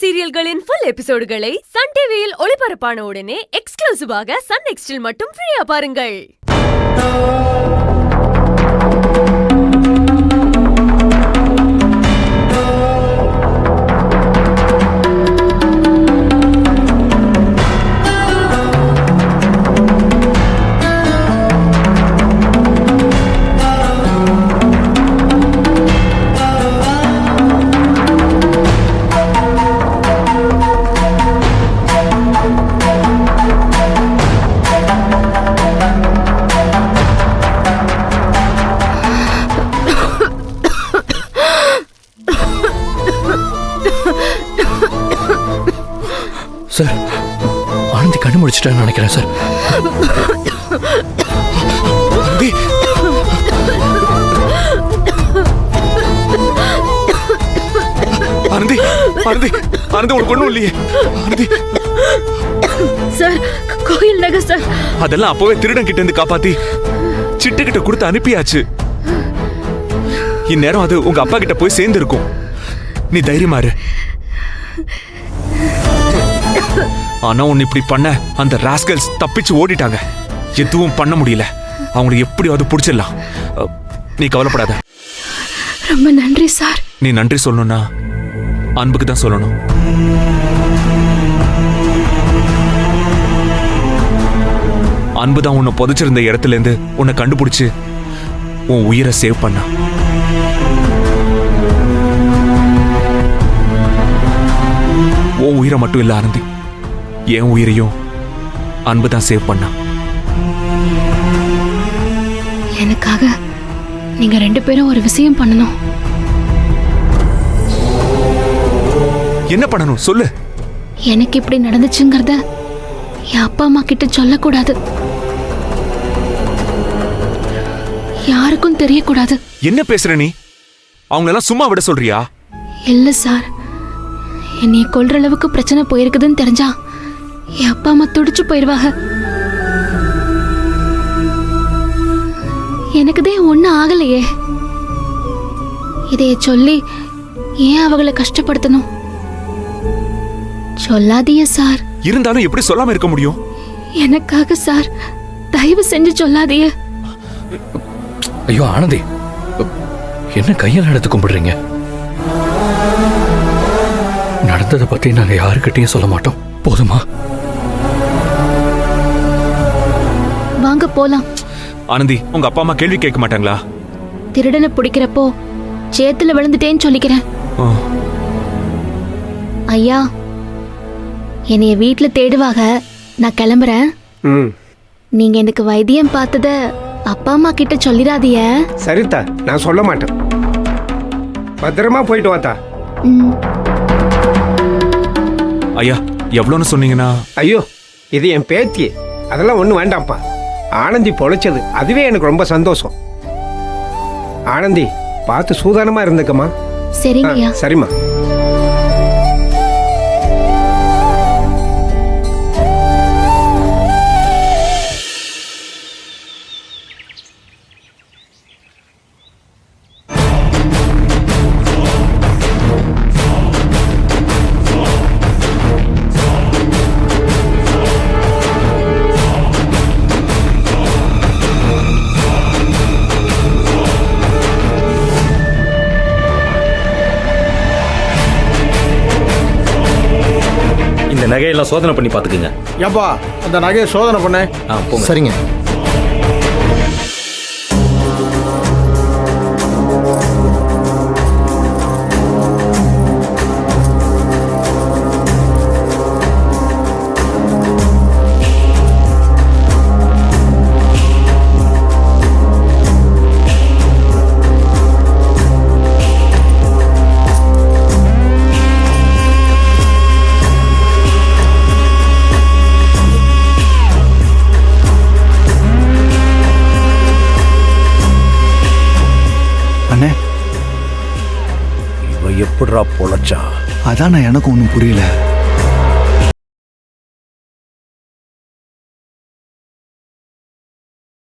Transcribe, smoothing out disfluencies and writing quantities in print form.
சீரியல்களின் full எபிசோடுகளை Sun டிவியில் ஒளிபரப்பான உடனே எக்ஸ்க்ளூசிவாக சன் நெக்ஸ்டில் மட்டும் ஃப்ரீயா பாருங்கள். சார், ஆனந்தி கண்ணு முடிச்சிட்டான்னு நினைக்கிறேன் சார். ஆனந்தி, ஆனந்தி, ஆனந்தி, உனக்கு ஒண்ணும் இல்லையே? ஆனந்தி சார், கோயில் நகை சார். அதெல்லாம் அப்பவே திருடன் கிட்ட இருந்து காப்பாத்தி சிட்டுக்கிட்ட கொடுத்து அனுப்பியாச்சு. இந்நேரம் அது உங்க அப்பா கிட்ட போய் சேர்ந்து இருக்கும். நீ தைரியமா இரு. ஆனா உன்னை இப்படி பண்ண அந்த ராஸ்கல்ஸ் தப்பிச்சு ஓடிட்டாங்க. எதுவும் பண்ண முடியல. அவங்களை எப்படியாவது பிடிச்சிடலாம். நீ கவலைப்படாத. ரொம்ப நன்றி சார். நீ நன்றி சொல்லணும்னா அன்புக்கு தான் சொல்லணும். அன்புதான் உன்னை புதைச்சிருந்த இடத்துல இருந்து உன்னை கண்டுபிடிச்சு உன் உயிரை சேவ் பண்ணா. உன் உயிரை மட்டும் இல்ல ஆனந்தி, என் உயிரையும் அன்புதான் சேவ் பண்ணா. எனக்காக நீங்க ரெண்டு பேரும் ஒரு விஷயம் பண்ணணும். என்ன பண்ணணும் சொல்லு. எனக்கு இப்படி நடந்துச்சுங்கிறத என் அப்பா அம்மா கிட்ட சொல்லக்கூடாது. யாருக்கும் தெரியக்கூடாது. என்ன பேசுற நீ? அவங்களெல்லாம் சும்மா விட சொல்றியா? இல்ல சார், என்னைய கொல்ற அளவுக்கு பிரச்சனை போயிருக்குதுன்னு தெரிஞ்சா என் அப்பா அம்மா துடிச்சு போயிருவாங்க. எனக்குதான் ஒன்னும் ஆகலையே. இதைய சொல்லி ஏன் அவங்களை கஷ்டப்படுத்தணும்? சொல்லாதீங்க சார். இருந்தாலும் எப்படி சொல்லாம இருக்க முடியும்? எனக்காக சார், தயவு செஞ்சு சொல்லாதீங்க. ஐயோ ஆனந்தி, என்ன கையில் எடுத்து கும்பிடுறீங்க? நடந்ததை பத்தி நாங்க யாருக்கிட்டையும் சொல்ல மாட்டோம், போதுமா? வாங்க போலாம். ஆனந்தி, உங்க அப்பா அம்மா கேள்வி கேட்க மாட்டாங்களா? திருடனை பிடிக்கிறப்போ சேத்துல விழுந்துட்டேன்னு சொல்லிக்கிறேன். ஐயா, என்னைய வீட்டுல தேடுவாங்க. நான் கிளம்புறேன். நீங்க எனக்கு வைத்தியம் பார்த்தத அப்பா அம்மா கிட்ட சொல்லிடாதீய. சரிதா, நான் சொல்ல மாட்டேன். பத்திரமா போயிட்டு வாத்தா. ஐயா, எவ்வளோன்னு சொன்னீங்கன்னா? ஐயோ, இது என் பேத்தி. அதெல்லாம் ஒன்றும் வேண்டாம்ப்பா. ஆனந்தி பொழைச்சது அதுவே எனக்கு ரொம்ப சந்தோஷம். ஆனந்தி, பார்த்து சூதானமா இருந்துக்கம்மா. சரிங்கய்யா. சரிம்மா. நகையெல்லாம் சோதனை பண்ணி பாத்துக்குங்க. ஏப்பா, அந்த நகையை சோதனை பண்ண. சரிங்க. எப்படிரா பொழைச்சா? அதான் எனக்கு ஒன்றும் புரியல.